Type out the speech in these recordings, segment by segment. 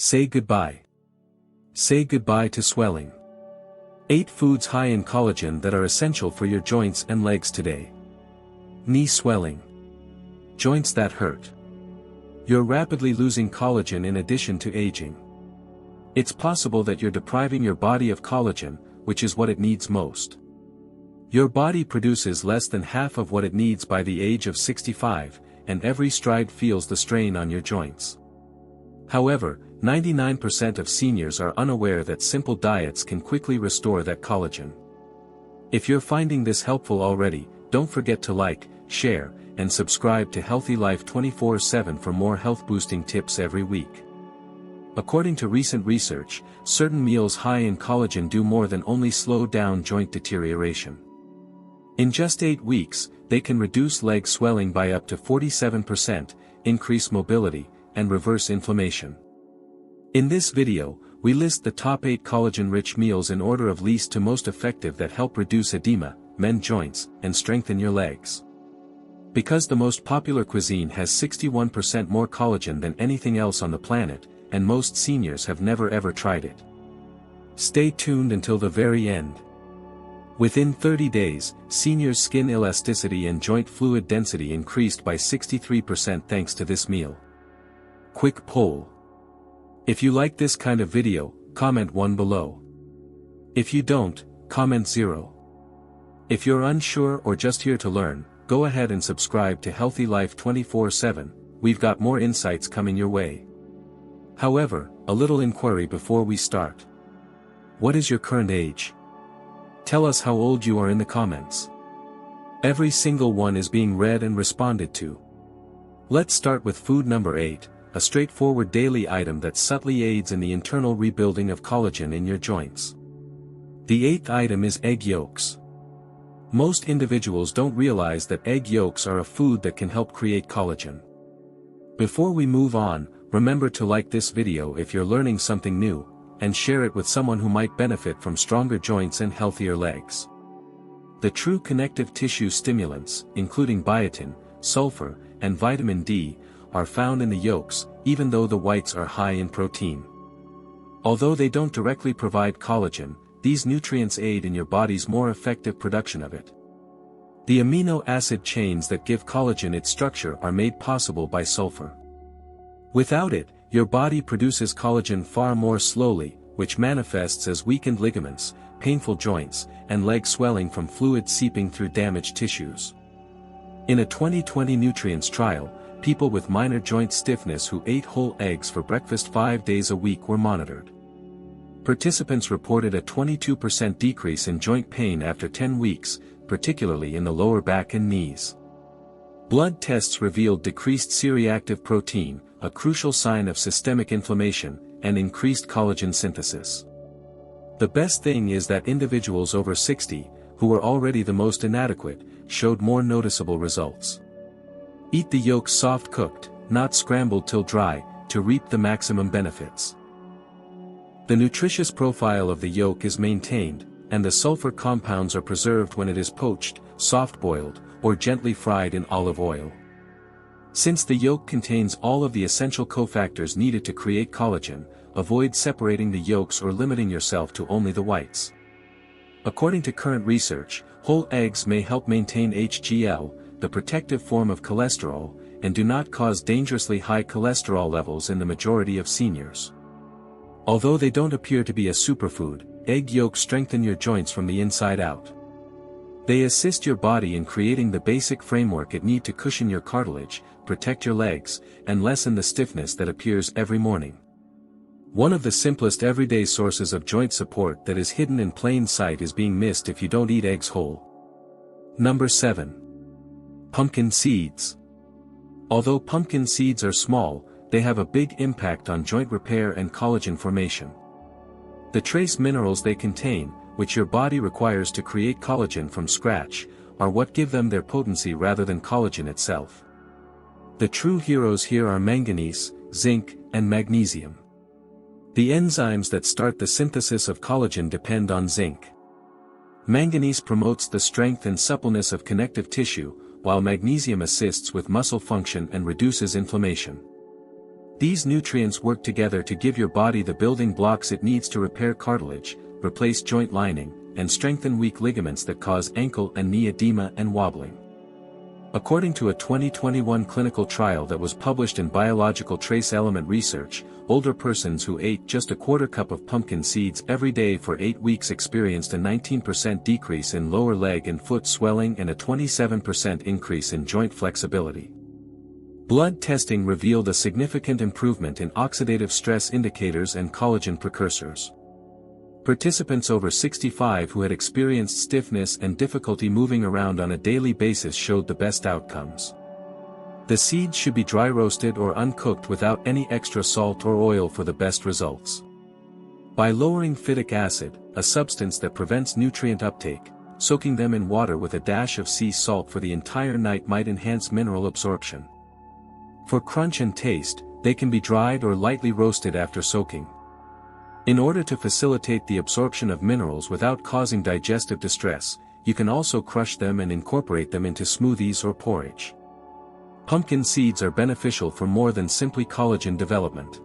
Say goodbye. Say goodbye to swelling. 8 foods high in collagen that are essential for your joints and legs today. Knee swelling. Joints that hurt. You're rapidly losing collagen in addition to aging. It's possible that you're depriving your body of collagen, which is what it needs most. Your body produces less than half of what it needs by the age of 65, and every stride feels the strain on your joints. However, 99% of seniors are unaware that simple diets can quickly restore that collagen. If you're finding this helpful already, don't forget to like, share, and subscribe to Healthy Life 24/7 for more health-boosting tips every week. According to recent research, certain meals high in collagen do more than only slow down joint deterioration. In just 8 weeks, they can reduce leg swelling by up to 47%, increase mobility, and reverse inflammation. In this video, we list the top 8 collagen-rich meals in order of least to most effective that help reduce edema, mend joints, and strengthen your legs. Because the most popular cuisine has 61% more collagen than anything else on the planet, and most seniors have never ever tried it. Stay tuned until the very end. Within 30 days, seniors' skin elasticity and joint fluid density increased by 63% thanks to this meal. Quick poll. If you like this kind of video, comment 1 below. If you don't, comment 0. If you're unsure or just here to learn, go ahead and subscribe to Healthy Life 24/7, we've got more insights coming your way. However, a little inquiry before we start. What is your current age? Tell us how old you are in the comments. Every single one is being read and responded to. Let's start with food number 8, a straightforward daily item that subtly aids in the internal rebuilding of collagen in your joints. The 8th item is egg yolks. Most individuals don't realize that egg yolks are a food that can help create collagen. Before we move on, remember to like this video if you're learning something new, and share it with someone who might benefit from stronger joints and healthier legs. The true connective tissue stimulants, including biotin, sulfur, and vitamin D, are found in the yolks, even though the whites are high in protein. Although they don't directly provide collagen, these nutrients aid in your body's more effective production of it. The amino acid chains that give collagen its structure are made possible by sulfur. Without it, your body produces collagen far more slowly, which manifests as weakened ligaments, painful joints, and leg swelling from fluid seeping through damaged tissues. In a 2020 nutrients trial, people with minor joint stiffness who ate whole eggs for breakfast 5 days a week were monitored. Participants reported a 22% decrease in joint pain after 10 weeks, particularly in the lower back and knees. Blood tests revealed decreased C-reactive protein, a crucial sign of systemic inflammation, and increased collagen synthesis. The best thing is that individuals over 60, who were already the most inadequate, showed more noticeable results. Eat the yolks soft cooked, not scrambled till dry, to reap the maximum benefits. The nutritious profile of the yolk is maintained, and the sulfur compounds are preserved when it is poached, soft-boiled, or gently fried in olive oil. Since the yolk contains all of the essential cofactors needed to create collagen, avoid separating the yolks or limiting yourself to only the whites. According to current research, whole eggs may help maintain HDL, the protective form of cholesterol, and do not cause dangerously high cholesterol levels in the majority of seniors. Although they don't appear to be a superfood, egg yolks strengthen your joints from the inside out. They assist your body in creating the basic framework it needs to cushion your cartilage, protect your legs, and lessen the stiffness that appears every morning. One of the simplest everyday sources of joint support that is hidden in plain sight is being missed if you don't eat eggs whole. Number 7. Pumpkin seeds. Although pumpkin seeds are small, they have a big impact on joint repair and collagen formation. The trace minerals they contain, which your body requires to create collagen from scratch, are what give them their potency rather than collagen itself. The true heroes here are manganese, zinc, and magnesium. The enzymes that start the synthesis of collagen depend on zinc. Manganese promotes the strength and suppleness of connective tissue, while magnesium assists with muscle function and reduces inflammation. These nutrients work together to give your body the building blocks it needs to repair cartilage, replace joint lining, and strengthen weak ligaments that cause ankle and knee edema and wobbling. According to a 2021 clinical trial that was published in Biological Trace Element Research, older persons who ate just a quarter cup of pumpkin seeds every day for 8 weeks experienced a 19% decrease in lower leg and foot swelling and a 27% increase in joint flexibility. Blood testing revealed a significant improvement in oxidative stress indicators and collagen precursors. Participants over 65 who had experienced stiffness and difficulty moving around on a daily basis showed the best outcomes. The seeds should be dry roasted or uncooked without any extra salt or oil for the best results. By lowering phytic acid, a substance that prevents nutrient uptake, soaking them in water with a dash of sea salt for the entire night might enhance mineral absorption. For crunch and taste, they can be dried or lightly roasted after soaking. In order to facilitate the absorption of minerals without causing digestive distress, you can also crush them and incorporate them into smoothies or porridge. Pumpkin seeds are beneficial for more than simply collagen development.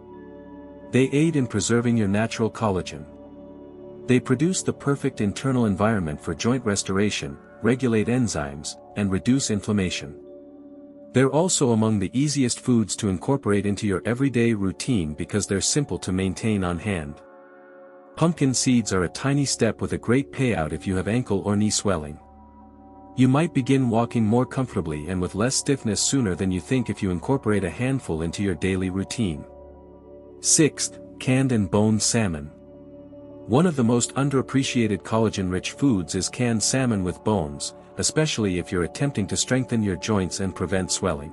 They aid in preserving your natural collagen. They produce the perfect internal environment for joint restoration, regulate enzymes, and reduce inflammation. They're also among the easiest foods to incorporate into your everyday routine because they're simple to maintain on hand. Pumpkin seeds are a tiny step with a great payout if you have ankle or knee swelling. You might begin walking more comfortably and with less stiffness sooner than you think if you incorporate a handful into your daily routine. 6th, canned and boned salmon. One of the most underappreciated collagen-rich foods is canned salmon with bones, especially if you're attempting to strengthen your joints and prevent swelling.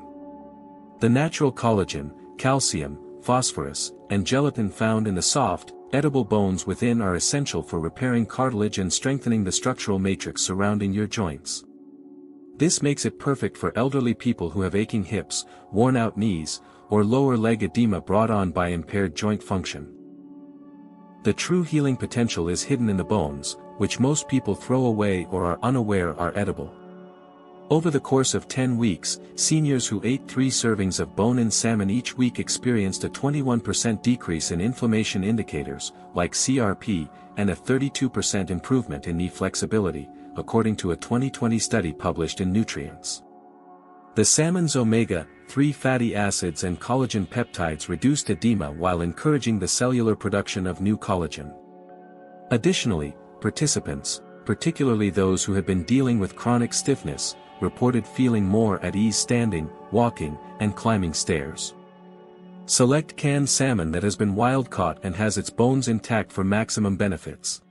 The natural collagen, calcium, phosphorus, and gelatin found in the soft, edible bones within are essential for repairing cartilage and strengthening the structural matrix surrounding your joints. This makes it perfect for elderly people who have aching hips, worn-out knees, or lower leg edema brought on by impaired joint function. The true healing potential is hidden in the bones, which most people throw away or are unaware are edible. Over the course of 10 weeks, seniors who ate 3 servings of bone-in salmon each week experienced a 21% decrease in inflammation indicators, like CRP, and a 32% improvement in knee flexibility, according to a 2020 study published in Nutrients. The salmon's omega-3 fatty acids and collagen peptides reduced edema while encouraging the cellular production of new collagen. Additionally, participants, particularly those who had been dealing with chronic stiffness, reported feeling more at ease standing, walking, and climbing stairs. Select canned salmon that has been wild-caught and has its bones intact for maximum benefits.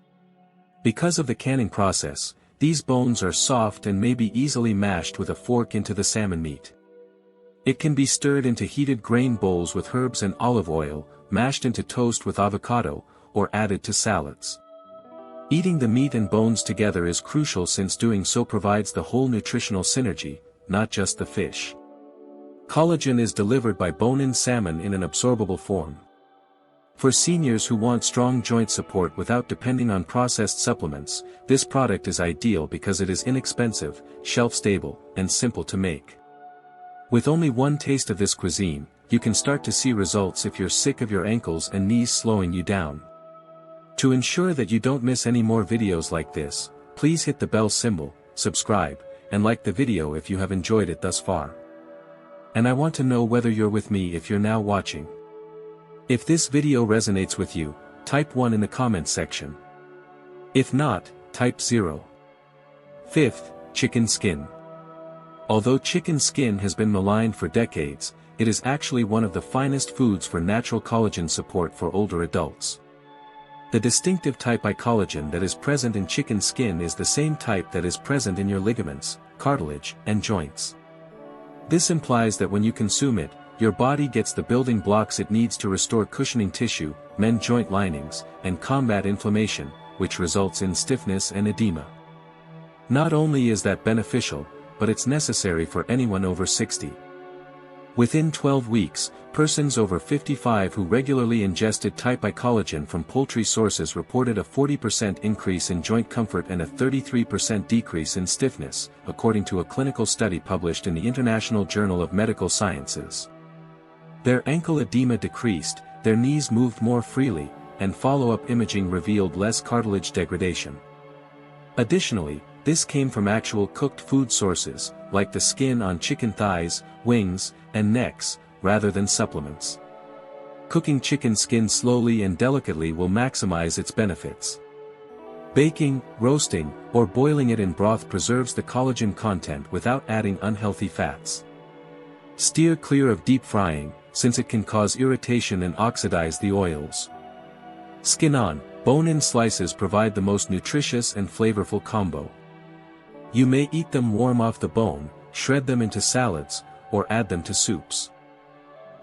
Because of the canning process, these bones are soft and may be easily mashed with a fork into the salmon meat. It can be stirred into heated grain bowls with herbs and olive oil, mashed into toast with avocado, or added to salads. Eating the meat and bones together is crucial since doing so provides the whole nutritional synergy, not just the fish. Collagen is delivered by bone-in salmon in an absorbable form. For seniors who want strong joint support without depending on processed supplements, this product is ideal because it is inexpensive, shelf-stable, and simple to make. With only one taste of this cuisine, you can start to see results if you're sick of your ankles and knees slowing you down. To ensure that you don't miss any more videos like this, please hit the bell symbol, subscribe, and like the video if you have enjoyed it thus far. And I want to know whether you're with me if you're now watching. If this video resonates with you, type 1 in the comments section. If not, type 0. 5th, chicken skin. Although chicken skin has been maligned for decades, it is actually one of the finest foods for natural collagen support for older adults. The distinctive type I collagen that is present in chicken skin is the same type that is present in your ligaments, cartilage, and joints. This implies that when you consume it, your body gets the building blocks it needs to restore cushioning tissue, mend joint linings, and combat inflammation, which results in stiffness and edema. Not only is that beneficial, but it's necessary for anyone over 60. Within 12 weeks, persons over 55 who regularly ingested type I collagen from poultry sources reported a 40% increase in joint comfort and a 33% decrease in stiffness, according to a clinical study published in the International Journal of Medical Sciences. Their ankle edema decreased, their knees moved more freely, and follow-up imaging revealed less cartilage degradation. Additionally, this came from actual cooked food sources, like the skin on chicken thighs, wings, and necks, rather than supplements. Cooking chicken skin slowly and delicately will maximize its benefits. Baking, roasting, or boiling it in broth preserves the collagen content without adding unhealthy fats. Steer clear of deep frying, since it can cause irritation and oxidize the oils. Skin-on, bone-in slices provide the most nutritious and flavorful combo. You may eat them warm off the bone, shred them into salads, or add them to soups.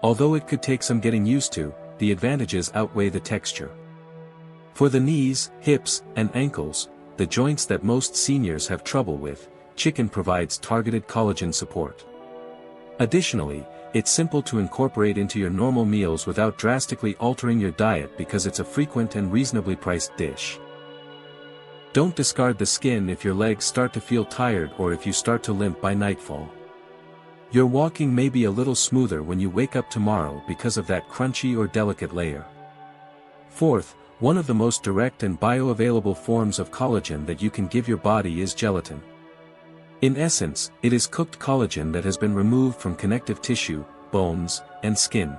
Although it could take some getting used to, the advantages outweigh the texture. For the knees, hips, and ankles, the joints that most seniors have trouble with, chicken provides targeted collagen support. Additionally, it's simple to incorporate into your normal meals without drastically altering your diet because it's a frequent and reasonably priced dish. Don't discard the skin if your legs start to feel tired or if you start to limp by nightfall. Your walking may be a little smoother when you wake up tomorrow because of that crunchy or delicate layer. Fourth, one of the most direct and bioavailable forms of collagen that you can give your body is gelatin. In essence, it is cooked collagen that has been removed from connective tissue, bones, and skin.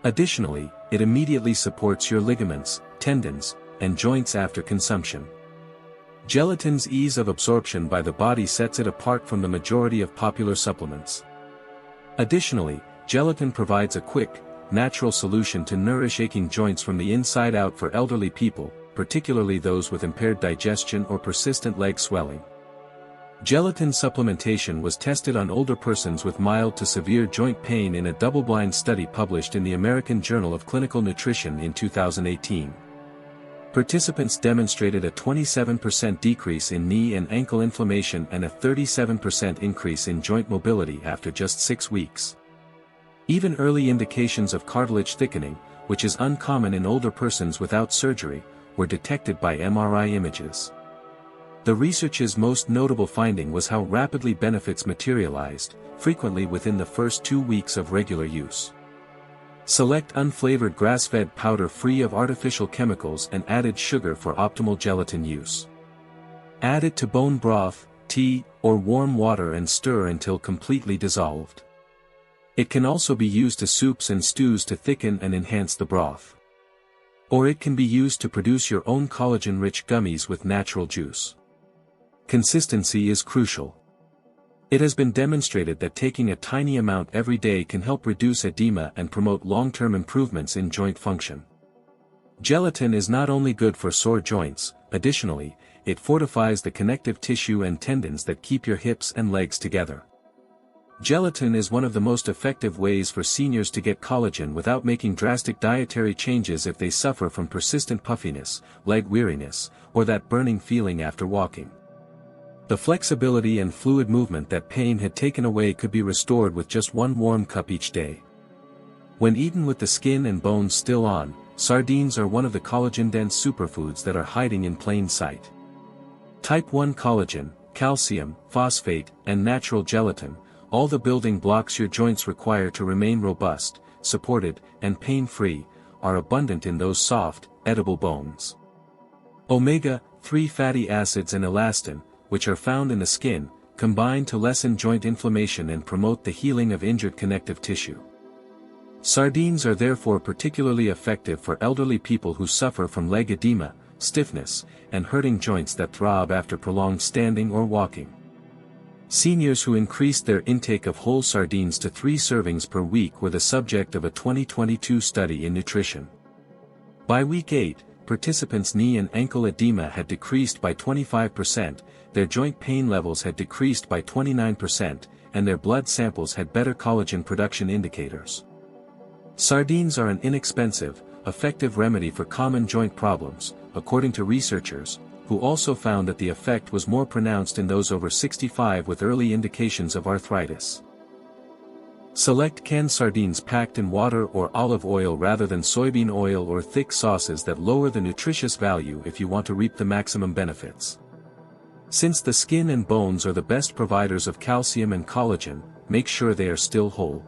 Additionally, it immediately supports your ligaments, tendons, and joints after consumption. Gelatin's ease of absorption by the body sets it apart from the majority of popular supplements. Additionally, gelatin provides a quick, natural solution to nourish aching joints from the inside out for elderly people, particularly those with impaired digestion or persistent leg swelling. Gelatin supplementation was tested on older persons with mild to severe joint pain in a double-blind study published in the American Journal of Clinical Nutrition in 2018. Participants demonstrated a 27% decrease in knee and ankle inflammation and a 37% increase in joint mobility after just 6 weeks. Even early indications of cartilage thickening, which is uncommon in older persons without surgery, were detected by MRI images. The research's most notable finding was how rapidly benefits materialized, frequently within the first 2 weeks of regular use. Select unflavored grass-fed powder free of artificial chemicals and added sugar for optimal gelatin use. Add it to bone broth, tea, or warm water and stir until completely dissolved. It can also be used to soups and stews to thicken and enhance the broth. Or it can be used to produce your own collagen-rich gummies with natural juice. Consistency is crucial. It has been demonstrated that taking a tiny amount every day can help reduce edema and promote long-term improvements in joint function. Gelatin is not only good for sore joints, additionally, it fortifies the connective tissue and tendons that keep your hips and legs together. Gelatin is one of the most effective ways for seniors to get collagen without making drastic dietary changes if they suffer from persistent puffiness, leg weariness, or that burning feeling after walking. The flexibility and fluid movement that pain had taken away could be restored with just one warm cup each day. When eaten with the skin and bones still on, sardines are one of the collagen-dense superfoods that are hiding in plain sight. Type 1 collagen, calcium, phosphate, and natural gelatin, all the building blocks your joints require to remain robust, supported, and pain-free, are abundant in those soft, edible bones. Omega-3 fatty acids and elastin, which are found in the skin, combine to lessen joint inflammation and promote the healing of injured connective tissue. Sardines are therefore particularly effective for elderly people who suffer from leg edema, stiffness, and hurting joints that throb after prolonged standing or walking. Seniors who increased their intake of whole sardines to 3 servings per week were the subject of a 2022 study in nutrition. By week 8, participants' knee and ankle edema had decreased by 25%, their joint pain levels had decreased by 29%, and their blood samples had better collagen production indicators. Sardines are an inexpensive, effective remedy for common joint problems, according to researchers, who also found that the effect was more pronounced in those over 65 with early indications of arthritis. Select canned sardines packed in water or olive oil rather than soybean oil or thick sauces that lower the nutritious value if you want to reap the maximum benefits. Since the skin and bones are the best providers of calcium and collagen, make sure they are still whole.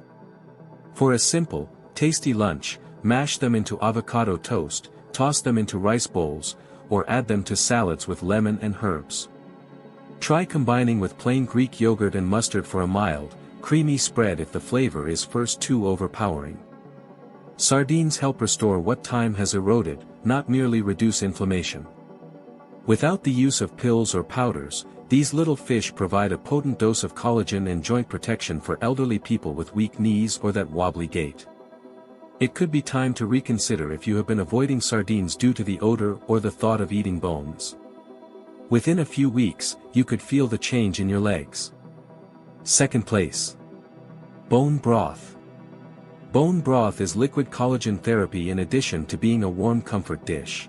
For a simple, tasty lunch, mash them into avocado toast, toss them into rice bowls, or add them to salads with lemon and herbs. Try combining with plain Greek yogurt and mustard for a mild, creamy spread if the flavor is first too overpowering. Sardines help restore what time has eroded, not merely reduce inflammation. Without the use of pills or powders, these little fish provide a potent dose of collagen and joint protection for elderly people with weak knees or that wobbly gait. It could be time to reconsider if you have been avoiding sardines due to the odor or the thought of eating bones. Within a few weeks, you could feel the change in your legs. Second place. Bone broth. Bone broth is liquid collagen therapy in addition to being a warm comfort dish.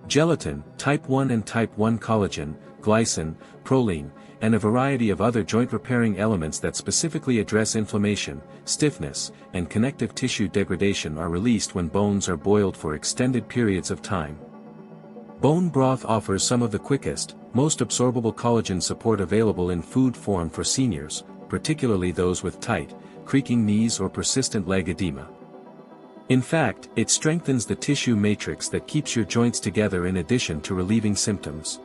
Gelatin, type 1 and type 1 collagen, glycine, proline, and a variety of other joint-repairing elements that specifically address inflammation, stiffness, and connective tissue degradation are released when bones are boiled for extended periods of time. Bone broth offers some of the quickest, most absorbable collagen support available in food form for seniors, particularly those with tight, creaking knees or persistent leg edema. In fact, it strengthens the tissue matrix that keeps your joints together in addition to relieving symptoms.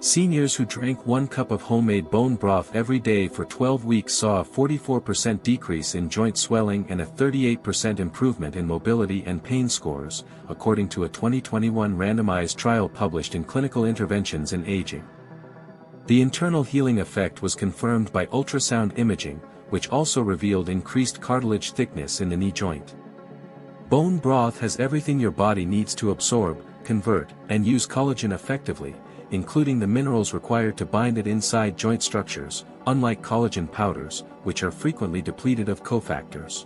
Seniors who drank 1 cup of homemade bone broth every day for 12 weeks saw a 44% decrease in joint swelling and a 38% improvement in mobility and pain scores, according to a 2021 randomized trial published in Clinical Interventions in Aging. The internal healing effect was confirmed by ultrasound imaging, which also revealed increased cartilage thickness in the knee joint. Bone broth has everything your body needs to absorb, convert, and use collagen effectively, including the minerals required to bind it inside joint structures, unlike collagen powders, which are frequently depleted of cofactors.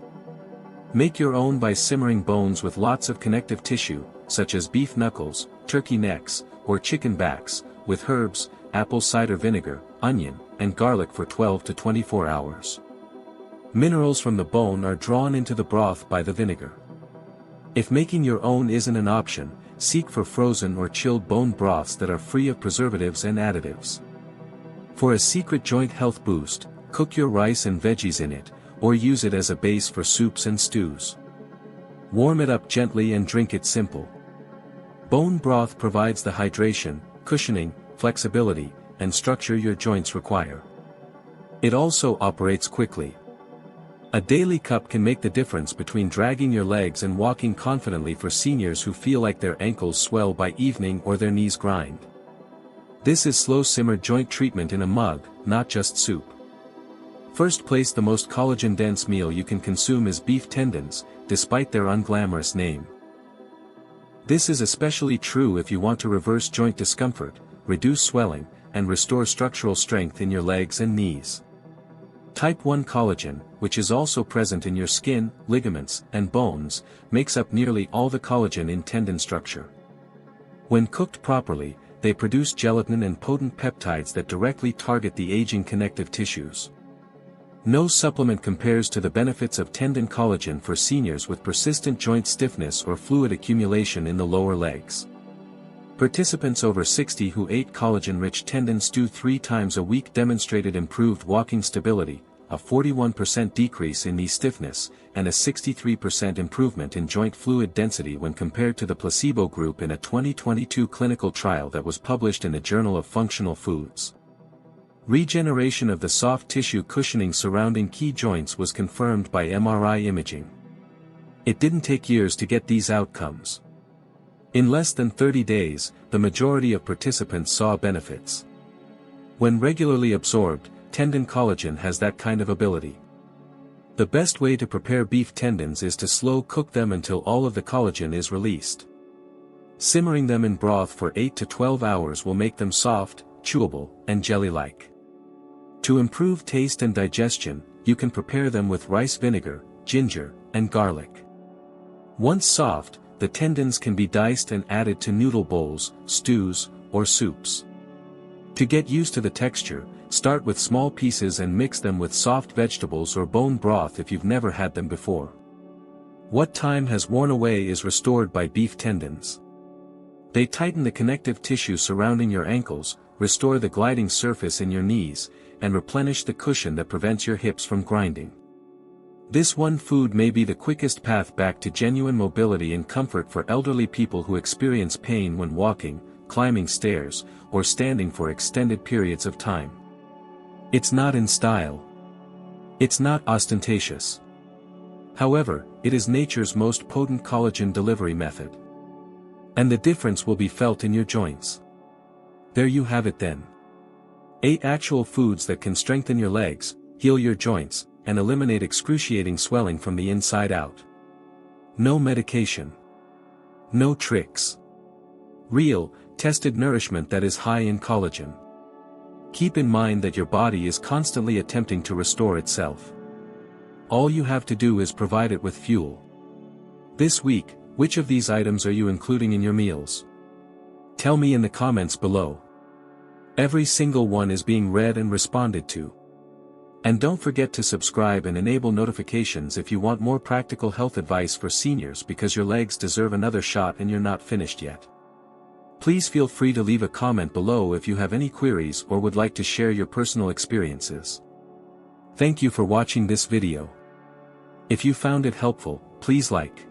Make your own by simmering bones with lots of connective tissue, such as beef knuckles, turkey necks, or chicken backs, with herbs, apple cider vinegar, onion, and garlic for 12 to 24 hours. Minerals from the bone are drawn into the broth by the vinegar. If making your own isn't an option, seek for frozen or chilled bone broths that are free of preservatives and additives. For a secret joint health boost, cook your rice and veggies in it, or use it as a base for soups and stews. Warm it up gently and drink it simple. Bone broth provides the hydration, cushioning, flexibility, and structure your joints require. It also operates quickly. A daily cup can make the difference between dragging your legs and walking confidently for seniors who feel like their ankles swell by evening or their knees grind. This is slow-simmered joint treatment in a mug, not just soup. First place, the most collagen-dense meal you can consume is beef tendons, despite their unglamorous name. This is especially true if you want to reverse joint discomfort, reduce swelling, and restore structural strength in your legs and knees. Type 1 collagen, which is also present in your skin, ligaments, and bones, makes up nearly all the collagen in tendon structure. When cooked properly, they produce gelatin and potent peptides that directly target the aging connective tissues. No supplement compares to the benefits of tendon collagen for seniors with persistent joint stiffness or fluid accumulation in the lower legs. Participants over 60 who ate collagen-rich tendon stew 3 times a week demonstrated improved walking stability, a 41% decrease in knee stiffness, and a 63% improvement in joint fluid density when compared to the placebo group in a 2022 clinical trial that was published in the Journal of Functional Foods. Regeneration of the soft tissue cushioning surrounding key joints was confirmed by MRI imaging. It didn't take years to get these outcomes. In less than 30 days, the majority of participants saw benefits. When regularly absorbed, tendon collagen has that kind of ability. The best way to prepare beef tendons is to slow cook them until all of the collagen is released. Simmering them in broth for 8 to 12 hours will make them soft, chewable, and jelly-like. To improve taste and digestion, you can prepare them with rice vinegar, ginger, and garlic. Once soft, the tendons can be diced and added to noodle bowls, stews, or soups. To get used to the texture, start with small pieces and mix them with soft vegetables or bone broth if you've never had them before. What time has worn away is restored by beef tendons. They tighten the connective tissue surrounding your ankles, restore the gliding surface in your knees, and replenish the cushion that prevents your hips from grinding. This one food may be the quickest path back to genuine mobility and comfort for elderly people who experience pain when walking, climbing stairs, or standing for extended periods of time. It's not in style. It's not ostentatious. However, it is nature's most potent collagen delivery method. And the difference will be felt in your joints. There you have it then. 8 actual foods that can strengthen your legs, heal your joints, and eliminate excruciating swelling from the inside out. No medication. No tricks. Real, tested nourishment that is high in collagen. Keep in mind that your body is constantly attempting to restore itself. All you have to do is provide it with fuel. This week, which of these items are you including in your meals? Tell me in the comments below. Every single one is being read and responded to. And don't forget to subscribe and enable notifications if you want more practical health advice for seniors, because your legs deserve another shot and you're not finished yet. Please feel free to leave a comment below if you have any queries or would like to share your personal experiences. Thank you for watching this video. If you found it helpful, please like,